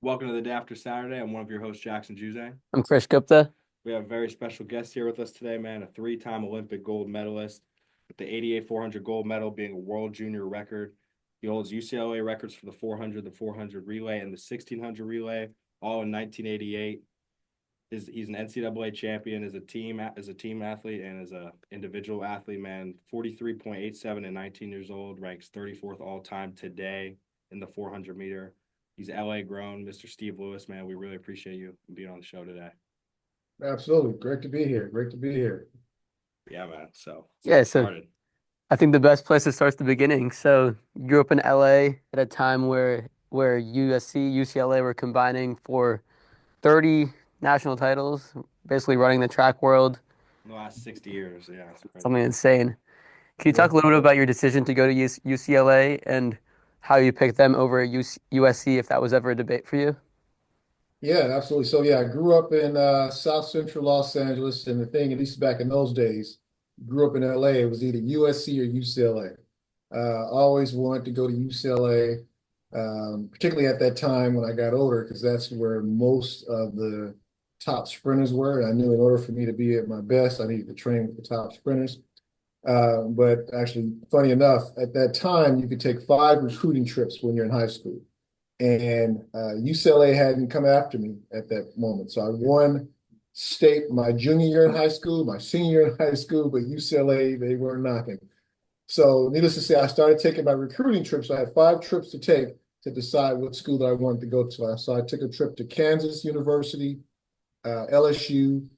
Welcome to the Day After Saturday. I'm one of your hosts, Jackson Juzang. I'm Krish Gupta. We have a very special guest here with us today, man, a three-time Olympic gold medalist with the 88 400 gold medal being a world junior record. He holds UCLA records for the 400, the 400 relay, and the 1600 relay, all in 1988. He's an NCAA champion as a team athlete and as a individual athlete, man. 43.87 and 19 years old, ranks 34th all time today in the 400 meter. He's LA grown, Mr. Steve Lewis, man. We really appreciate you being on the show today. Absolutely. Great to be here. Great to be here. Yeah, man. So Yeah, get so started. I think the best place to start is the beginning. So you grew up in LA at a time where USC, UCLA were combining for 30 national titles, basically running the track world, In the last 60 years, yeah, it's crazy. something insane. Can you talk Yeah. a little bit about your decision to go to UCLA and how you picked them over USC, if that was ever a debate for you? Yeah, absolutely. So yeah, I grew up in South Central Los Angeles, and the thing, at least back in those days, grew up in LA, it was either USC or UCLA. Always wanted to go to UCLA, particularly at that time when I got older, because that's where most of the top sprinters were. I knew in order for me to be at my best, I needed to train with the top sprinters. But actually, funny enough, at that time, you could take 5 recruiting trips when you're in high school. And UCLA hadn't come after me at that moment. So I won state my junior year in high school, my senior year in high school, but UCLA, they weren't knocking. So needless to say, I started taking my recruiting trips. I had 5 trips to take to decide what school that I wanted to go to. So I took a trip to Kansas University, LSU,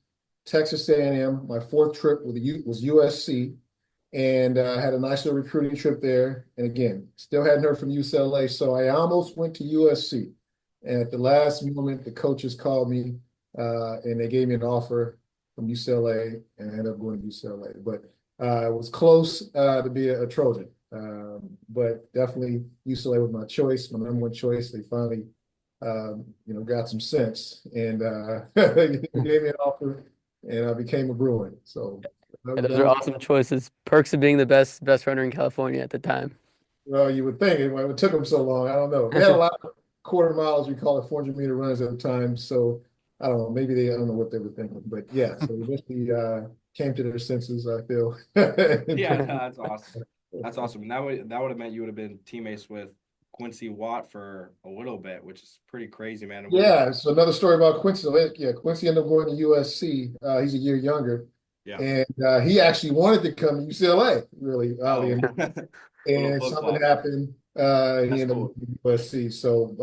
Texas A&M. My fourth trip was USC, and had a nice little recruiting trip there. And again, still hadn't heard from UCLA, so I almost went to USC. And at the last moment, the coaches called me, and they gave me an offer from UCLA, and I ended up going to UCLA. But it was close to be a Trojan. But definitely UCLA was my choice, my number one choice. They finally, got some sense and gave me an offer, and I became a Bruin. So Yeah, that, those that are was awesome choices. Perks of being the best runner in California at the time. Well, you would think it took them so long. I don't know. They had a lot of quarter miles, we call it 400-meter runs at the time. So I don't know. Maybe I don't know what they were thinking. But yeah, so eventually came to their senses, I feel. Yeah, that's awesome. That's awesome. And that would have meant you would have been teammates with Quincy Watt for a little bit, which is pretty crazy, man. And Yeah, so another story about Quincy. Yeah, Quincy ended up going to USC. He's a year younger. yeah. And he actually wanted to come to UCLA, really, oddly Oh, enough. little And flip something flop. happened. He That's ended up cool. moving to USC. So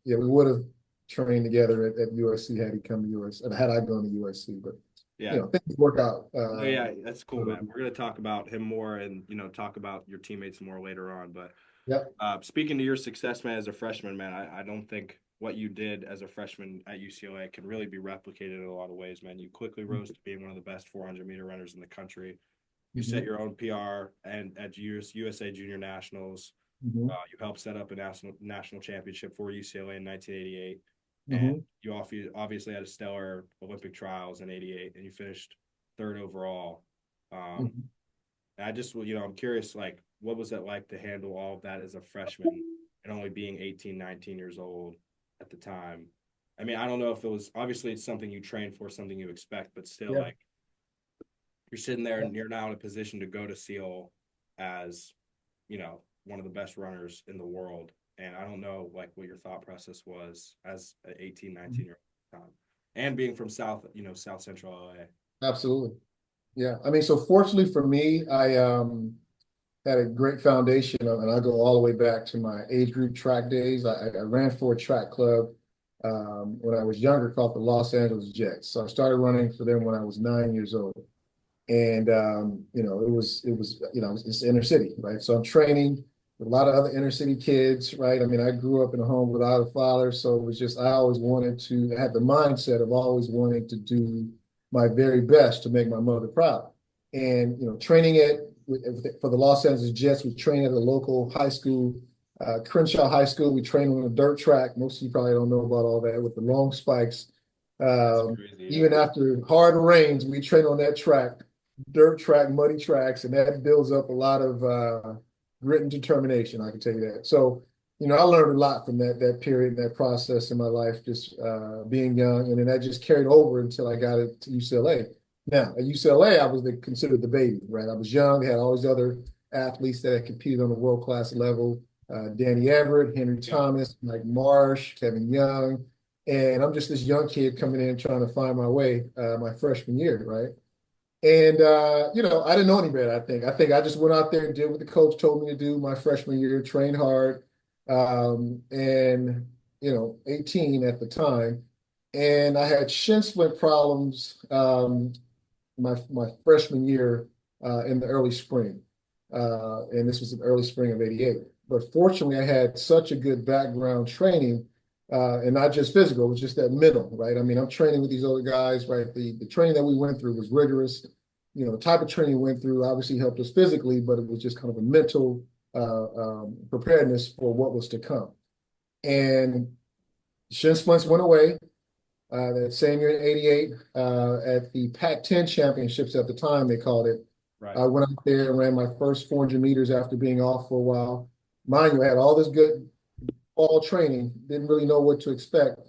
yeah, we would have trained together at USC had he come to USC, had I gone to USC. But Yeah. things work out. No, yeah, that's cool, man. We're gonna talk about him more and talk about your teammates more later on. But Yep. speaking to your success, man, as a freshman, man, I don't think what you did as a freshman at UCLA can really be replicated in a lot of ways, man. You quickly rose to being one of the best 400-meter runners in the country. You set Mm-hmm. your own PR and at USA Junior Nationals. Mm-hmm. You helped set up a national championship for UCLA in 1988, and Mm-hmm. you obviously had a stellar Olympic trials in '88, and you finished third overall. Um, Mm-hmm. and I just, I'm curious, like, what was it like to handle all of that as a freshman and only being 18, 19 years old at the time? I mean, I don't know if it was obviously it's something you train for, something you expect, but still, Yeah. like, you're sitting there and you're now in a position to go to Seal as, one of the best runners in the world. And I don't know like what your thought process was as an 18, 19-year old time. And being from South Central LA. Absolutely. Yeah. I mean, so fortunately for me, I had a great foundation, and I go all the way back to my age group track days. I ran for a track club when I was younger called the Los Angeles Jets. So I started running for them when I was 9 years old. And it's inner city, right? So I'm training with a lot of other inner city kids, right? I mean, I grew up in a home without a father, so it was just I always wanted to have the mindset of always wanting to do my very best to make my mother proud. And training for the Los Angeles Jets, we trained at a local high school, Crenshaw High School. We trained on a dirt track. Most of you probably don't know about all that with the long spikes. That's crazy, yeah. Even after hard rains, we train on that track, dirt track, muddy tracks, and that builds up a lot of grit and determination. I can tell you that. So, I learned a lot from that period, that process in my life, just being young, and then that just carried over until I got it to UCLA. Now, at UCLA, I was considered the baby, right? I was young, had all these other athletes that had competed on a world-class level, Danny Everett, Henry Yeah. Thomas, Mike Marsh, Kevin Young, and I'm just this young kid coming in trying to find my way my freshman year, right? And I didn't know any better, I think. I think I just went out there and did what the coach told me to do my freshman year, train hard, and 18 at the time. And I had shin splint problems my freshman year in the early spring. And this was in the early spring of '88. But fortunately, I had such a good background training, and not just physical, it was just that mental, right? I mean, I'm training with these other guys, right? The training that we went through was rigorous. The type of training we went through obviously helped us physically, but it was just kind of a mental preparedness for what was to come. And shin splints went away that same year in '88 at the Pac-10 championships at the time, they called it. Right. I went out there and ran my first 400 meters after being off for a while. Mind you, I had all this good fall training, didn't really know what to expect.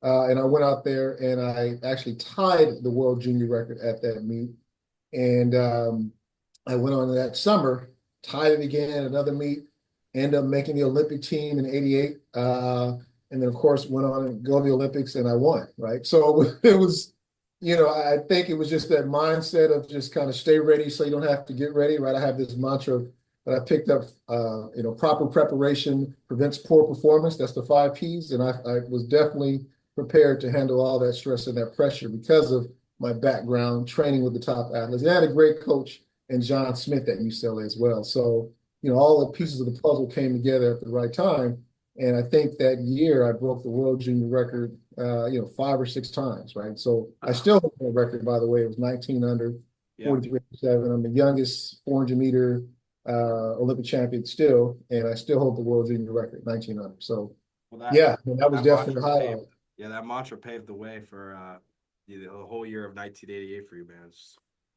And I went out there and I actually tied the world junior record at that meet. And I went on that summer, tied it again at another meet, ended up making the Olympic team in '88. And then, of course, went on and go to the Olympics and I won, right? So it was, I think it was just that mindset of just kind of stay ready so you don't have to get ready, right? I have this mantra that I picked up, proper preparation prevents poor performance. That's the 5 Ps. And I was definitely prepared to handle all that stress and that pressure because of my background training with the top athletes. And I had a great coach in John Smith at UCLA as well. So, all the pieces of the puzzle came together at the right time. And I think that year I broke the world junior record, 5 or 6 times, right? So I still hold that record, by the way. It was 19 under, 43.7. I'm the youngest 400 meter Olympic champion still, and I still hold the world junior record, 19 under. So, that was definitely a highlight. That mantra paved the way for the whole year of 1988 for you, man.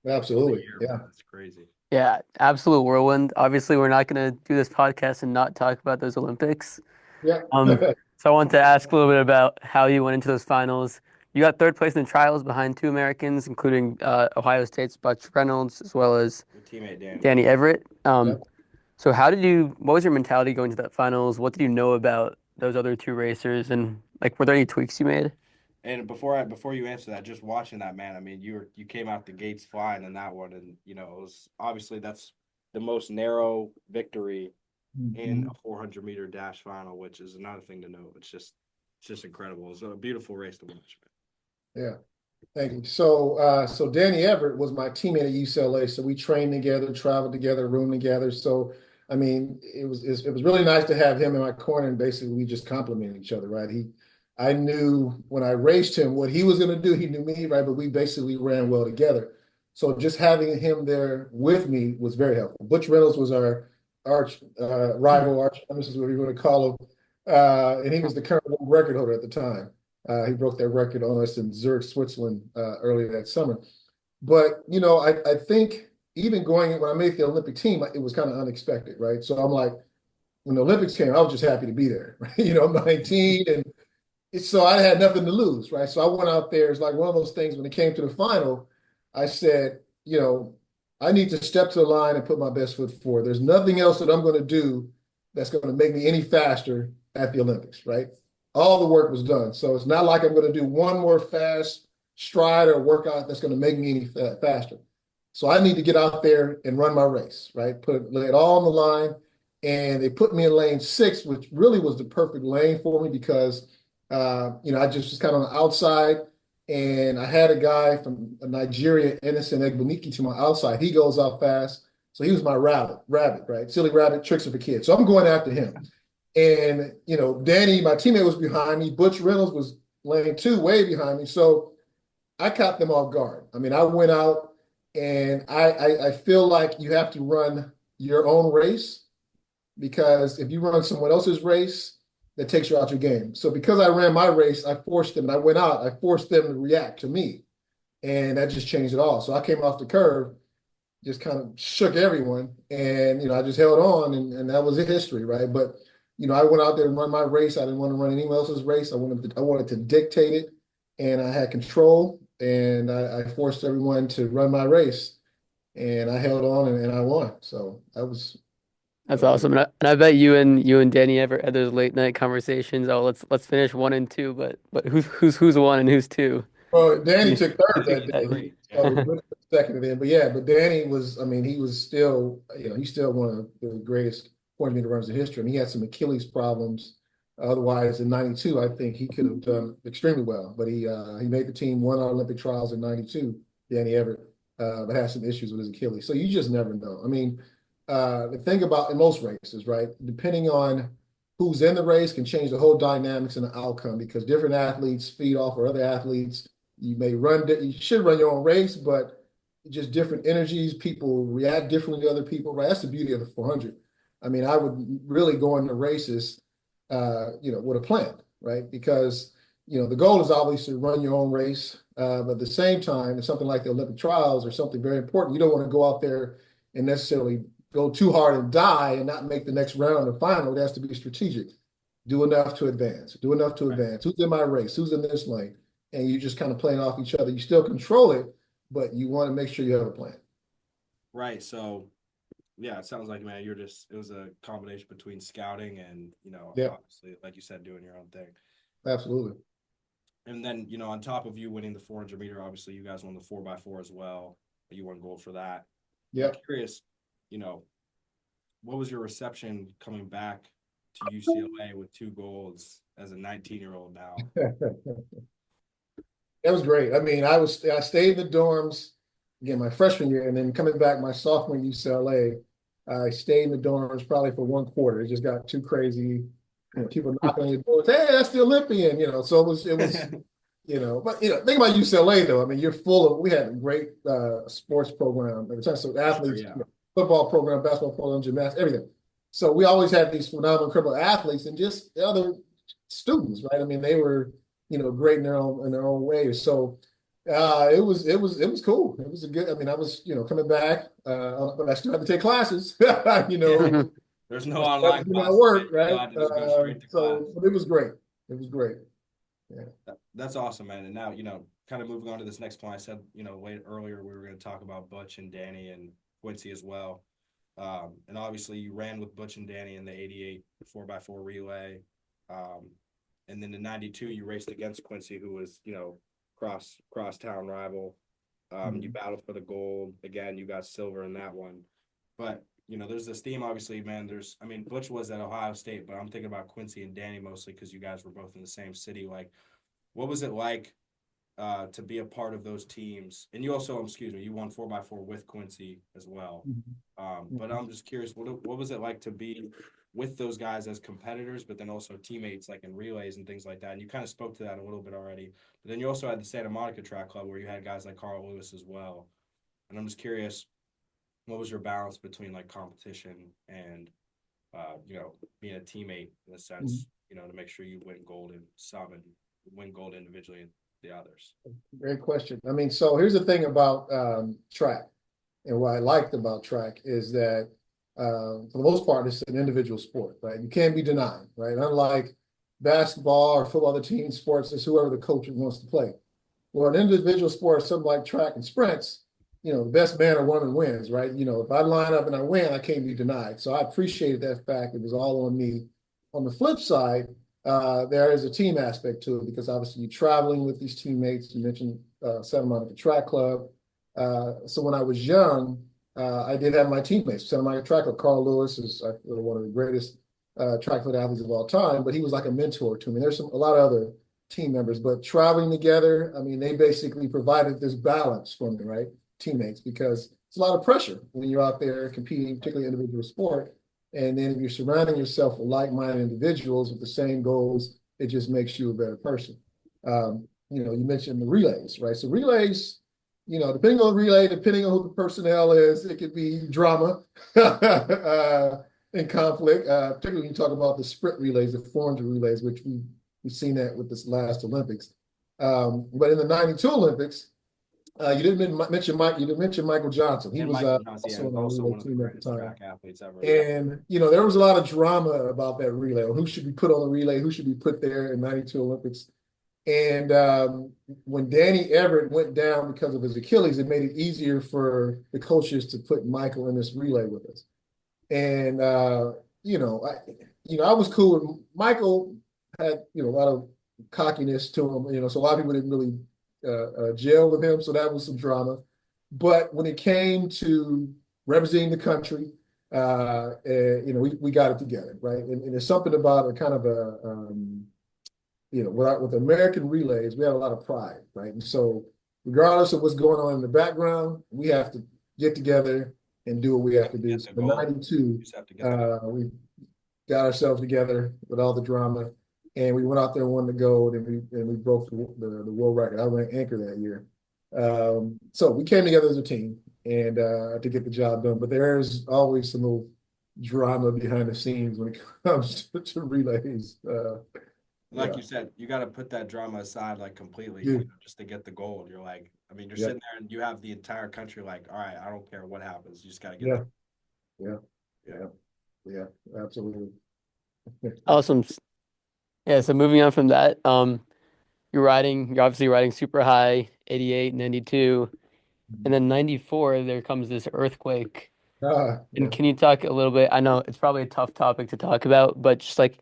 Absolutely, yeah. It's crazy. Yeah, absolute whirlwind. Obviously, we're not going to do this podcast and not talk about those Olympics. Yeah. So I wanted to ask a little bit about how you went into those finals. You got 3rd place in the trials behind 2 Americans, including Ohio State's Butch Reynolds, as well as your teammate Danny Everett. Yep. So what was your mentality going to that finals? What did you know about those other 2 racers? And were there any tweaks you made? And before you answer that, just watching that, man, I mean, you came out the gates flying in that one, and it was obviously that's the most narrow victory in a 400 meter dash final, which is another thing to note. It's just incredible. It's a beautiful race to watch, man. Yeah. Thank you. So Danny Everett was my teammate at UCLA. So we trained together, traveled together, roomed together. So I mean, it was really nice to have him in my corner, and basically we just complimented each other, right? I knew when I raced him what he was going to do. He knew me, right? But we basically ran well together. So just having him there with me was very helpful. Butch Reynolds was our rival, arch nemesis, what you want to call him, and he was the current record holder at the time. He broke that record on us in Zurich, Switzerland, earlier that summer. But I think even when I made the Olympic team, it was kind of unexpected, right? So I'm like, when the Olympics came, I was just happy to be there, right? I'm 19, and so I had nothing to lose, right? So I went out there. It's like one of those things when it came to the final, I said, I need to step to the line and put my best foot forward. There's nothing else that I'm going to do that's going to make me any faster at the Olympics, right? All the work was done. So it's not like I'm going to do one more fast stride or workout that's going to make me any faster. So I need to get out there and run my race, right? Lay it all on the line. And they put me in lane 6, which really was the perfect lane for me because, I just was kind of on the outside. And I had a guy from Nigeria, Innocent Egbunike, to my outside. He goes out fast. So he was my rabbit, right? Silly rabbit, tricks are for kids. So I'm going after him. And, Danny, my teammate, was behind me. Butch Reynolds was lane 2, way behind me. So I caught them off guard. I mean, I went out and I feel like you have to run your own race because if you run someone else's race, that takes you out your game. So because I ran my race, I forced them, and I went out, I forced them to react to me. And that just changed it all. So I came off the curve, just kind of shook everyone. And, I just held on, and that was history, right? But, I went out there and run my race. I didn't want to run anyone else's race. I wanted to dictate it, and I had control, and I forced everyone to run my race, and I held on and I won. So That's that was awesome. And I bet you and Danny ever had those late night conversations. Oh, let's finish 1 and 2, but who's one and who's two? well, Danny You- took third Looking that at day. three. Yeah. So good for second then. But yeah, but Danny was, I mean, he was still, he's still one of the greatest point meter runners in history. And he had some Achilles problems. Otherwise, in '92, I think he could have done extremely well. But he made the team, won our Olympic trials in '92, Danny Everett, but had some issues with his Achilles. So you just never know. I mean, the thing about in most races, right? Depending on who's in the race can change the whole dynamics and the outcome because different athletes feed off of other athletes. You should run your own race, but just different energies. People react differently to other people, right? That's the beauty of the 400. I mean, I would really go into races, with a plan, right? Because, the goal is obviously to run your own race. But at the same time, it's something like the Olympic trials or something very important. You don't want to go out there and necessarily go too hard and die and not make the next round or final. It has to be strategic. Do enough to advance. Do enough to Right. advance. Who's in my race? Who's in this lane? And you just kind of playing off each other. You still control it, but you want to make sure you have a plan. Right. So, yeah, it sounds like, man, it was a combination between scouting and, Yeah, obviously, like you said, doing your own thing. absolutely. And then, on top of you winning the 400 meter, obviously, you guys won the 4x4 as well. You won gold for that. Yeah. I'm curious, what was your reception coming back to UCLA with 2 golds as a 19-year-old now? That was great. I mean, I stayed in the dorms again my freshman year, and then coming back my sophomore year at UCLA, I stayed in the dorms probably for 1 quarter. It just got too crazy. People knocking on your doors, hey, that's the Olympian, So it was, but think about UCLA though. I mean, we had a great sports program at the time. So athletes, Sure, yeah. Football program, basketball program, gymnastics, everything. So we always had these phenomenal, incredible athletes and just the other students, right? I mean, they were, great in their own way. So it was cool. It was a good. I mean, I was coming back, but I still had to take classes. Yeah. There's no online My classes. work, Man. You right? had to just go straight to class. But it was great. It was great. Yeah. That's awesome, man. And now, kind of moving on to this next point, I said, earlier we were going to talk about Butch and Danny and Quincy as well. And obviously you ran with Butch and Danny in the 88 4x4 relay. And then in 92, you raced against Quincy, who was, cross town rival. You battled for the gold. Again, you got silver in that one. But, there's this theme, obviously, man. Butch was at Ohio State, but I'm thinking about Quincy and Danny mostly because you guys were both in the same city. Like, what was it like to be a part of those teams? And you also, you won 4x4 with Quincy as well. But I'm just curious, what was it like to be with those guys as competitors, but then also teammates like in relays and things like that? And you kind of spoke to that a little bit already. But then you also had the Santa Monica Track Club where you had guys like Carl Lewis as well. And I'm just curious, what was your balance between like competition and, being a teammate in a sense, to make sure you win gold in some and win gold individually in the others? Great question. I mean, so here's the thing about track, and what I liked about track is that for the most part, it's an individual sport, right? You can't be denied, right? Unlike basketball or football, the team sports, it's whoever the coach wants to play. Well, an individual sport, something like track and sprints, the best man or woman wins, right? If I line up and I win, I can't be denied. So I appreciated that fact. It was all on me. On the flip side, there is a team aspect to it because obviously you're traveling with these teammates. You mentioned Santa Monica Track Club. So when I was young, I did have my teammates. Santa Monica Track Club, Carl Lewis is one of the greatest track foot athletes of all time, but he was like a mentor to me. There's a lot of other team members, but traveling together, I mean, they basically provided this balance for me, right? Teammates, because it's a lot of pressure when you're out there competing, particularly individual sport. And then if you're surrounding yourself with like-minded individuals with the same goals, it just makes you a better person. You mentioned the relays, right? So relays, depending on the relay, depending on who the personnel is, it could be drama and conflict, particularly when you talk about the sprint relays, the 400 relays, which we've seen that with this last Olympics. But in the 92 Olympics, You didn't mention Mike. You didn't mention Michael Johnson. He And was Michael Johnson, yeah, also on is our also relay one of the team at the greatest time. track athletes ever. And, there was a lot of drama about that relay, or who should be put on the relay, who should be put there in 92 Olympics. And when Danny Everett went down because of his Achilles, it made it easier for the coaches to put Michael in this relay with us. And, I was cool with Michael, had, a lot of cockiness to him, so a lot of people didn't really gel with him. So that was some drama. But when it came to representing the country, we got it together, right? And there's something about a kind of with American relays, we have a lot of pride, right? And so, regardless of what's going on in the background, we have to get together and do what we have to do. Get So the in goal. '92, You just have to get the goal. we got ourselves together with all the drama, and we went out there and won the gold, and we broke the world record. I ran anchor that year. So we came together as a team and to get the job done. But there's always some little drama behind the scenes when it comes to relays. Like Yeah, you said, you got to put that drama aside like completely, yeah, just to get the gold. You're like, I mean, you're yeah, sitting there and you have the entire country like, all right, I don't care what happens. You just got to get yeah, the, yeah, yeah. yeah, yeah, absolutely. Awesome. Yeah, so moving on from that, you're obviously riding super high, 88, 92, and then 94, there comes this earthquake. And Yeah. can you talk a little bit? I know it's probably a tough topic to talk about, but just like,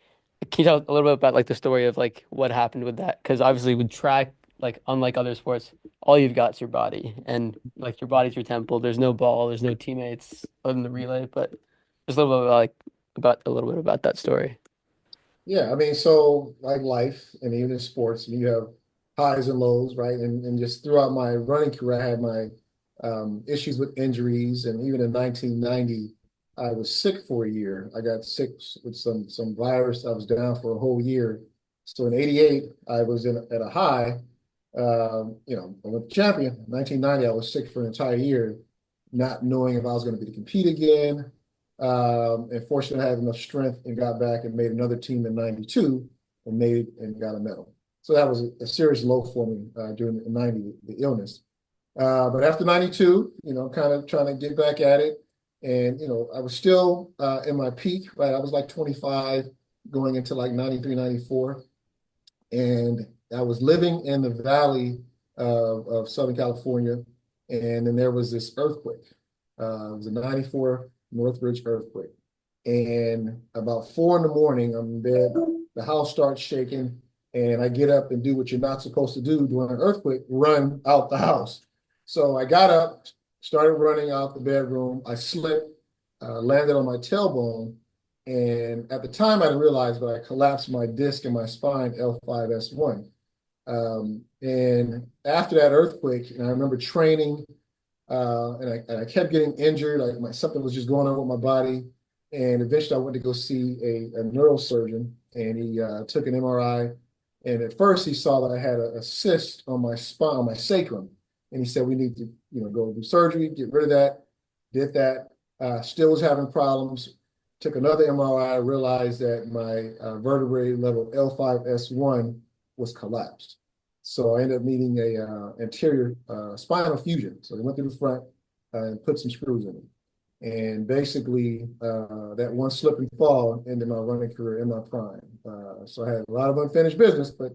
can you talk a little bit about like the story of like what happened with that? Because obviously with track, like unlike other sports, all you've got is your body, and like your body's your temple. There's no ball, there's no teammates other than the relay, but just a little bit about a little bit about that story. Yeah, I mean, so like life and even in sports, you have highs and lows, right? And just throughout my running career, I had my issues with injuries, and even in 1990, I was sick for a year. I got sick with some virus. I was down for a whole year. So in '88, I was at a high, Olympic champion. 1990, I was sick for an entire year, not knowing if I was going to be to compete again. And fortunately, I had enough strength and got back and made another team in '92 and got a medal. So that was a serious low for me during the '90, the illness. But after '92, kind of trying to get back at it. And, I was still in my peak, right? I was like 25 going into like '93, '94. And I was living in the valley of Southern California. And then there was this earthquake. It was a '94 Northridge earthquake. And about 4 in the morning, I'm in bed. The house starts shaking, and I get up and do what you're not supposed to do during an earthquake: run out the house. So I got up, started running out the bedroom. I slipped, landed on my tailbone, and at the time I didn't realize, but I collapsed my disc in my spine, L5S1. And after that earthquake, and I remember training, and I kept getting injured. Like something was just going on with my body. And eventually I went to go see a neurosurgeon, and he took an MRI. And at first he saw that I had a cyst on my spine, on my sacrum. And he said, we need to, go do surgery, get rid of that. Did that. Still was having problems. Took another MRI, realized that my vertebrae level L5S1 was collapsed. So I ended up needing a anterior spinal fusion. So they went through the front and put some screws in it. And basically, that one slip and fall ended my running career in my prime. So I had a lot of unfinished business, but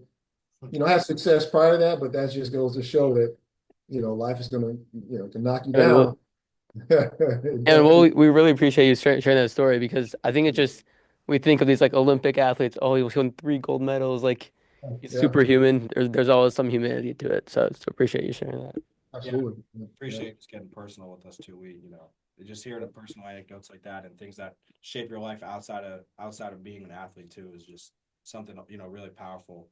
I had success prior to that. But that just goes to show that life is going to can knock you And down. we really appreciate you sharing that story because I think it's just we think of these like Olympic athletes. Oh, he won 3 gold medals. Like he's Yeah, superhuman. There's always some humanity to it. So appreciate you sharing that. Yeah, absolutely. Yeah, appreciate just getting personal with us too. Just hearing the personal anecdotes like that and things that shape your life outside of being an athlete too is just something really powerful.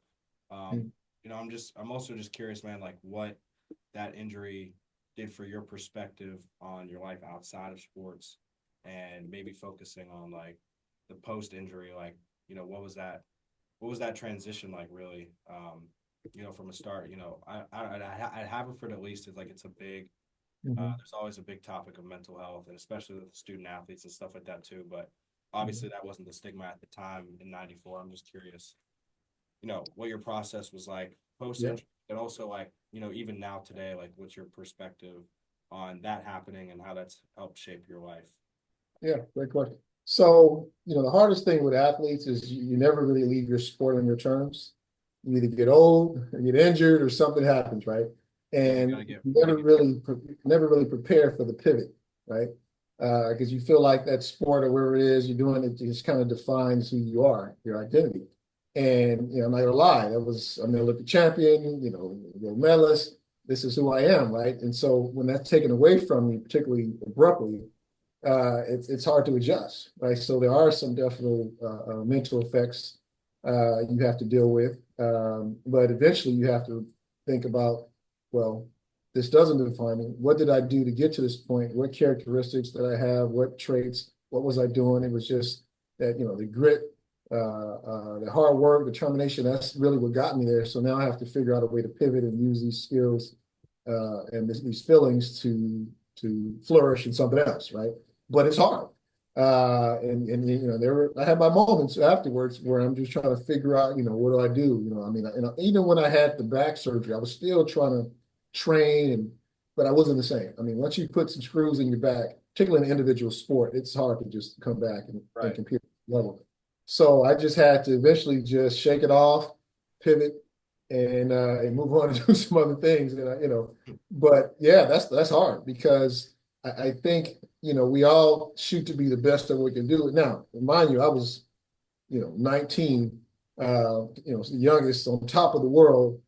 Um, I'm also just curious, man, like what that injury did for your perspective on your life outside of sports, and maybe focusing on like the post injury, like what was that transition like really? From a start, I'd have it for at least it's like it's a big Mhm. there's always a big topic of mental health, and especially with student athletes and stuff like that too. But obviously, that wasn't the stigma at the time in '94. I'm just curious, what your process was like post Yeah. injury, and also like even now today, like what's your perspective on that happening and how that's helped shape your life? Yeah, great question. So, the hardest thing with athletes is you never really leave your sport on your terms. You either get old, or get injured, or something happens, right? And you never really prepare for the pivot, right? Because you feel like that sport or wherever it is you're doing, it just kind of defines who you are, your identity. And I'm not gonna lie, I'm an Olympic champion, gold medalist. This is who I am, right? And so when that's taken away from me, particularly abruptly, it's hard to adjust, right? So there are some definite mental effects you have to deal with, but eventually you have to think about, well, this doesn't define me. What did I do to get to this point? What characteristics did I have? What traits? What was I doing? It was just that the grit, the hard work, determination. That's really what got me there. So now I have to figure out a way to pivot and use these skills and these feelings to flourish in something else, right? But it's hard. I had my moments afterwards where I'm just trying to figure out, what do I do? I mean, even when I had the back surgery, I was still trying to train, but I wasn't the same. I mean, once you put some screws in your back, particularly in an individual sport, it's hard to just come back and compete at the level. So I just had to eventually just shake it off, pivot, and move on and do some other things. But yeah, that's hard because I think we all shoot to be the best that we can do it. Now, mind you, I was 19, the youngest on top of the world,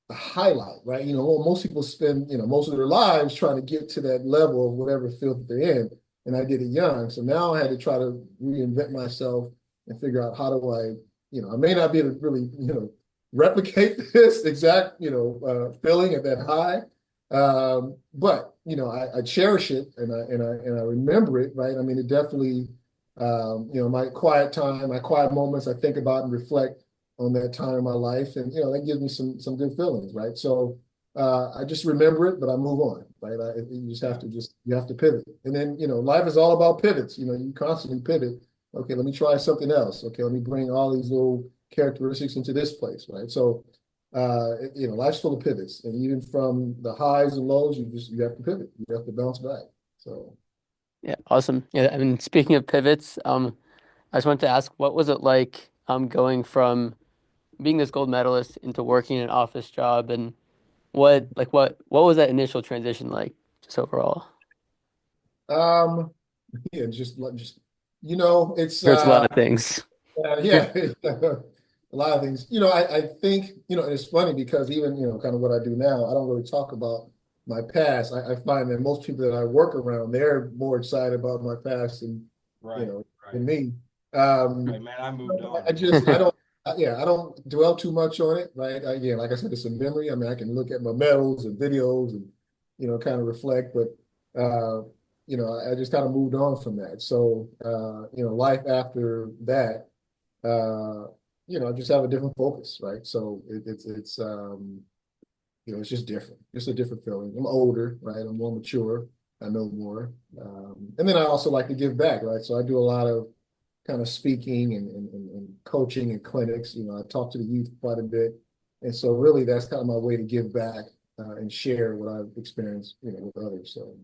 a highlight, right? Most people spend most of their lives trying to get to that level of whatever field that they're in, and I did it young. So now I had to try to reinvent myself and figure out how do I may not be able to really replicate this exact feeling at that high. But I cherish it and I remember it, right? I mean, it definitely, my quiet time, my quiet moments, I think about and reflect on that time in my life, and that gives me some good feelings, right? So I just remember it, but I move on, right? You just have to pivot, and then life is all about pivots. You constantly pivot. Okay, let me try something else. Okay, let me bring all these little characteristics into this place, right? So life's full of pivots, and even from the highs and lows, you have to pivot. You have to bounce back. So Yeah, awesome. Yeah, I mean, speaking of pivots, I just wanted to ask, what was it like going from being this gold medalist into working an office job, and what was that initial transition like, just overall? um yeah, just it's There's a lot of things. yeah, a lot of things. I think, and it's funny because even, kind of what I do now, I don't really talk about my past. I find that most people that I work around, they're more excited about my past than, than me. Right, man, I moved on. I don't, yeah, I don't dwell too much on it, right? Again, like I said, it's a memory. I mean, I can look at my medals and videos and, kind of reflect, but, I just kind of moved on from that. So, life after that, I just have a different focus, right? So it's just different. It's a different feeling. I'm older, right? I'm more mature. I know more. And then I also like to give back, right? So I do a lot of kind of speaking and coaching and clinics. I talk to the youth quite a bit. And so really that's kind of my way to give back and share what I've experienced, with others. So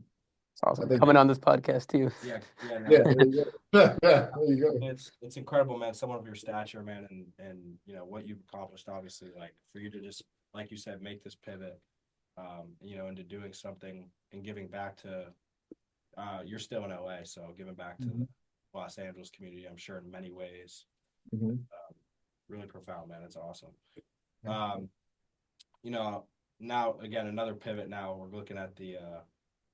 It's awesome. I think, Coming on this podcast too. Yeah, no, yeah, there you go. There you go. it's incredible, man. Someone of your stature, man, and what you've accomplished. Obviously, like for you to just, like you said, make this pivot, into doing something and giving back to. You're still in LA, so giving back to the Los Angeles community, I'm sure in many ways, really profound, man. It's awesome. Now again, another pivot. Now we're looking at the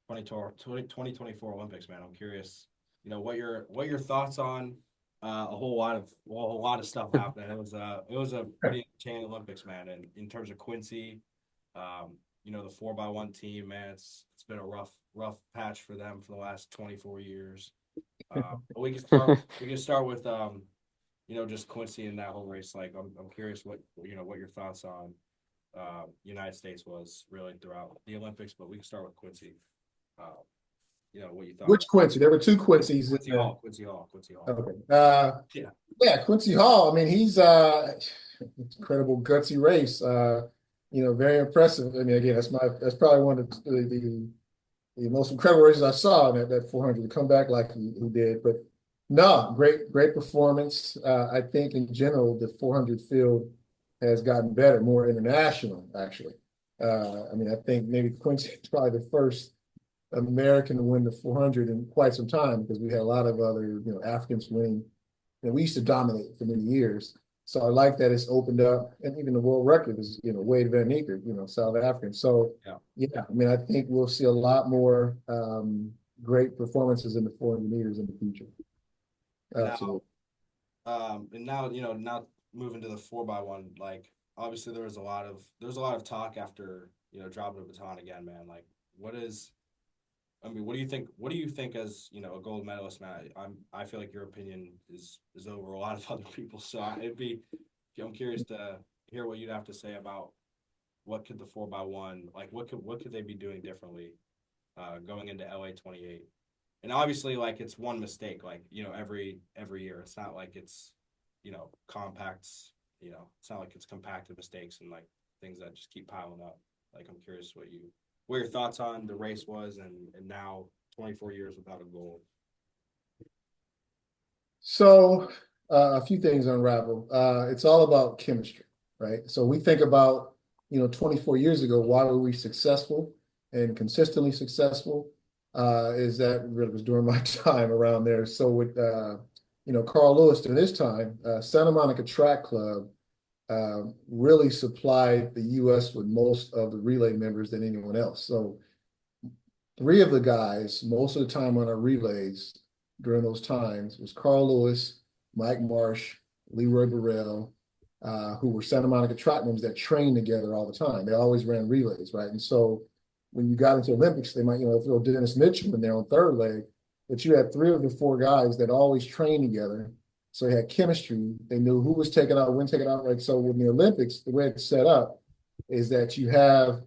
2024 Olympics, man. I'm curious, what your thoughts on a whole lot of stuff happening. It was a pretty entertaining Olympics, man. And in terms of Quincy, the 4x1 team, man, it's been a rough patch for them for the last 24 years. But we can start with just Quincy and that whole race. Like I'm curious what your thoughts on United States was really throughout the Olympics, but we can start with Quincy. What you thought. Which Quincy? There were two Quincy's. Quincy Hall. Okay. Yeah, Quincy Hall. I mean, he's incredible gutsy race. very impressive. I mean, again, that's probably one of the most incredible races I saw in that 400 to come back like he did. But no, great performance. I think in general the 400 field has gotten better, more international actually. I mean, I think maybe Quincy is probably the first American to win the 400 in quite some time because we had a lot of other Africans winning. And we used to dominate for many years. So I like that it's opened up, and even the world record is Wade Van Niekerk, South African. So Yeah. yeah, I mean I think we'll see a lot more great performances in the 400 meters in the future. Absolutely. And now, now moving to the 4x1, like obviously there's a lot of talk after, dropping the baton again, man. Like what do you think? What do you think as, a gold medalist, man? I feel like your opinion is over a lot of other people. So I'm curious to hear what you'd have to say about what could the 4x1, like what could they be doing differently going into LA 28? And obviously, like it's one mistake, like every year. It's not like it's compacts. It's not like it's compacted mistakes and like things that just keep piling up. Like I'm curious what your thoughts on the race was, and now 24 years without a gold. So a few things unravel. It's all about chemistry, right? So we think about 24 years ago, why were we successful and consistently successful? Is that really was during my time around there. So with Carl Lewis during his time, Santa Monica Track Club really supplied the U.S. with most of the relay members than anyone else. So three of the guys, most of the time on our relays during those times, was Carl Lewis, Mike Marsh, Leroy Burrell, who were Santa Monica track members that trained together all the time. They always ran relays, right? And so when you got into Olympics, they might, throw Dennis Mitchell in there on third leg, but you had three of the four guys that always trained together. So they had chemistry. They knew who was taking out, when taking out. Like, so with the Olympics, the way it's set up is that you have,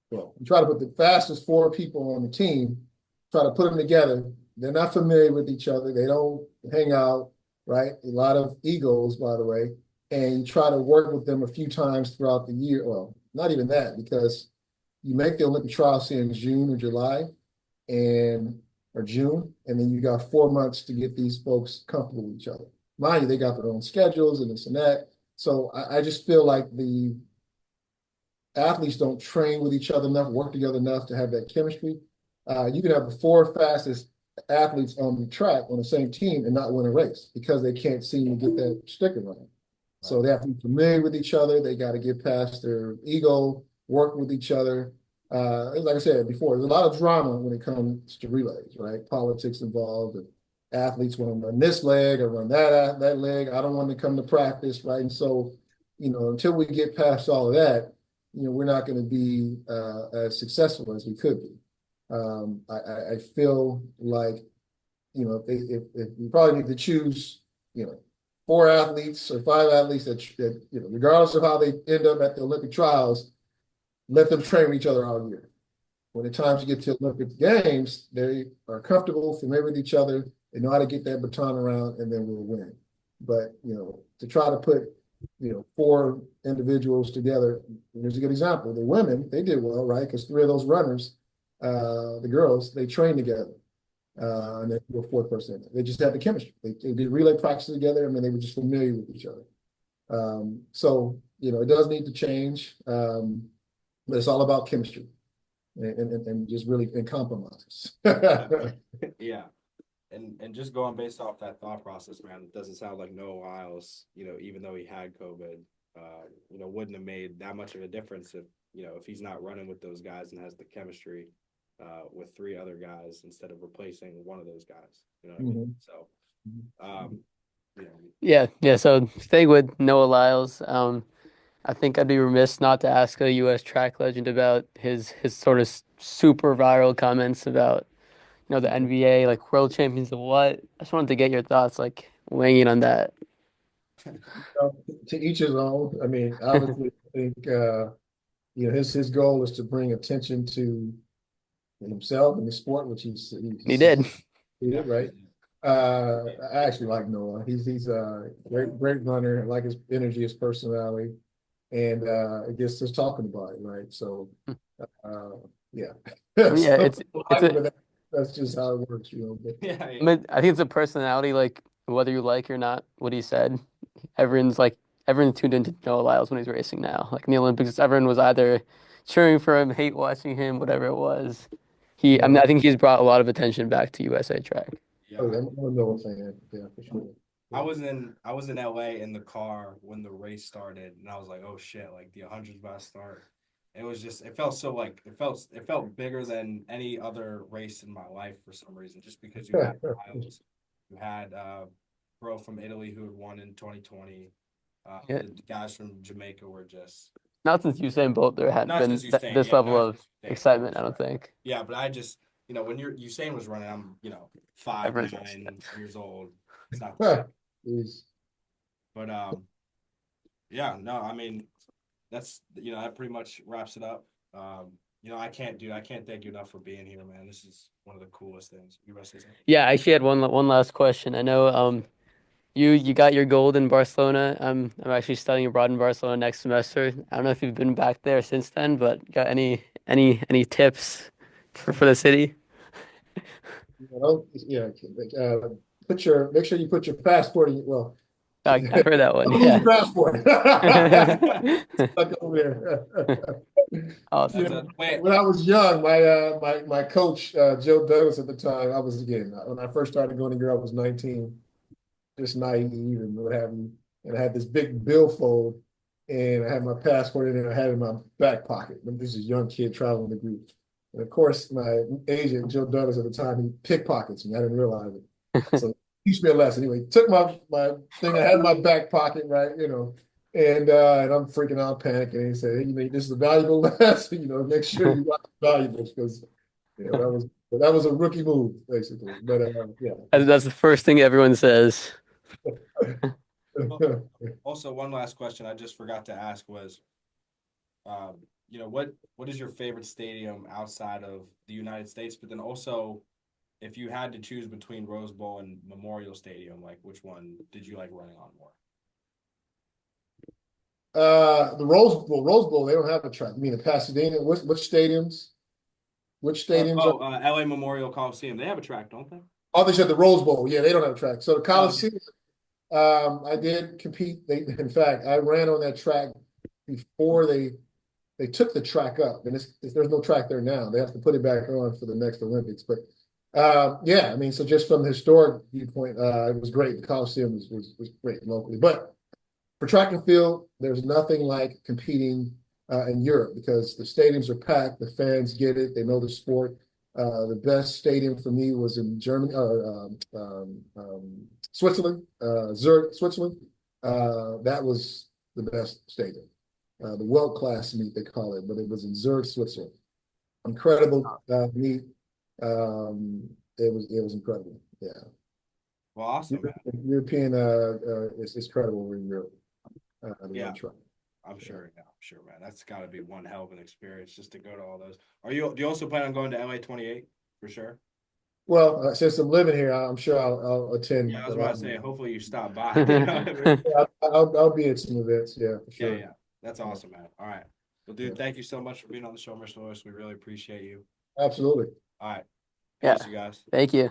well, you try to put the fastest four people on the team, try to put them together. They're not familiar with each other. They don't hang out, right? A lot of egos, by the way. And you try to work with them a few times throughout the year. Well, not even that, because you make the Olympic trials in June or July or June, and then you got 4 months to get these folks comfortable with each other. Mind you, they got their own schedules and this and that. So I just feel like the athletes don't train with each other enough, work together enough to have that chemistry. You can have the four fastest athletes on the track on the same team and not win a race because they can't seem to get that sticker right. So they have to be familiar with each other. They got to get past their ego, work with each other. Like I said before, there's a lot of drama when it comes to relays, right? Politics involved, and athletes want to run this leg or run that leg. I don't want to come to practice, right? And so, until we get past all of that, we're not going to be as successful as we could be. I feel like, if we probably need to choose, 4 athletes or 5 athletes that regardless of how they end up at the Olympic trials, let them train with each other all year. When the times you get to Olympic Games, they are comfortable, familiar with each other. They know how to get that baton around, and then we'll win. But to try to put 4 individuals together. Here's a good example. The women, they did well, right? Because 3 of those runners, the girls, they trained together. And then the 4th person. They just had the chemistry. They did relay practice together. I mean, they were just familiar with each other. So, it does need to change. But it's all about chemistry and just really and compromises. Yeah. And just going based off that thought process, man, it doesn't sound like Noah Lyles, even though he had COVID, wouldn't have made that much of a difference if he's not running with those guys and has the chemistry with 3 other guys instead of replacing one of those guys. You know what I mean? So, Yeah. So staying with Noah Lyles, I think I'd be remiss not to ask a U.S. track legend about his sort of super viral comments about the NBA, like world champions of what? I just wanted to get your thoughts, like weighing in on that. To each his own. I mean, obviously, I think his goal is to bring attention to himself and the sport, which He did. he did, right? I actually like Noah. He's a great runner. I like his energy, his personality. and it gets us talking about it, right? So, uh, yeah. Yeah, So, it's a that's just how it works, But Yeah, I yeah. mean, I think it's a personality, like whether you like or not what he said. Everyone's like everyone tuned in to Noah Lyles when he's racing now. Like in the Olympics, everyone was either cheering for him, hate watching him, whatever it was. I mean, yeah, I think he's brought a lot of attention back to USA track. Yeah. oh, yeah, I'm a Noah fan, yeah, for sure. I Yeah. was in LA in the car when the race started, and I was like, oh shit, like the 100's about to start. It was just it felt so like it felt bigger than any other race in my life for some reason, just because you had Lyles, you had bro from Italy who had won in 2020. Yeah, The guys from Jamaica were just not since Usain Bolt there had not been since th Usain, this yeah, level not of since Usain, yeah, excitement. I don't think yeah. But I just when Usain was running, I'm 5'9" years old. It's not the same. Jeez. But yeah, no, I mean, that's that pretty much wraps it up. I can't thank you enough for being here, man. This is one of the coolest things. You rest Yeah, I actually had one last question. I know you got your gold in Barcelona. I'm actually studying abroad in Barcelona next semester. I don't know if you've been back there since then, but got any tips for the city? Yeah, make sure you put your passport in, well, I've heard that one. don't lose your Yeah. passport. Stuck over there. Awesome. That's a wait. When I was young, my coach, Joe Douglas at the time, I was again, when I first started going to Europe, I was 19, just naive and what have you. And I had this big billfold and I had my passport in it, and I had it in my back pocket. And this is a young kid traveling the group. And of course, my agent, Joe Douglas at the time, he pickpockets me. I didn't realize it. So he teach me a lesson. Anyway, took my thing I had in my back pocket, right? And I'm freaking out, panicking. And he said, hey, this is a valuable lesson, make sure you got the valuables because that was a rookie move, basically. But yeah. That's the first thing everyone says. Well, also, one last question I just forgot to ask was, what is your favorite stadium outside of the United States? But then also, if you had to choose between Rose Bowl and Memorial Stadium, like which one did you like running on more? The Rose Bowl, they don't have a track. You mean in Pasadena? Which stadiums? Which stadiums are? LA Memorial Coliseum. They have a track, don't they? Oh, they said the Rose Bowl. Yeah, they don't have a track. So the Oh, okay. Coliseum, I did compete. In fact, I ran on that track before they took the track up, and there's no track there now. They have to put it back on for the next Olympics. But yeah, I mean, so just from the historic viewpoint, it was great. The Coliseum was great locally, but for track and field, there's nothing like competing in Europe because the stadiums are packed, the fans get it, they know the sport. The best stadium for me was in Germany, Switzerland, Zurich, Switzerland. That was the best stadium, the world class meet they call it, but it was in Zurich, Switzerland. Incredible meet. It was incredible. Yeah, Well, awesome, man. European is credible over in Europe. Yeah, try. I'm sure. Yeah, I'm sure, man. That's got to be one hell of an experience just to go to all those. Do you also plan on going to LA 28 for sure? Well, since I'm living here, I'm sure I'll attend Yeah, I a was lot about to say, more. hopefully you stop by. You know what I mean? Yeah, I'll be at some events. Yeah, for Yeah, sure. yeah. That's Yeah, awesome, man. All right. Well, yeah. dude, thank you so much for being on the show, Mr. Lewis. We really appreciate you. Absolutely. All right. Yeah. Peace, you guys. Thank you.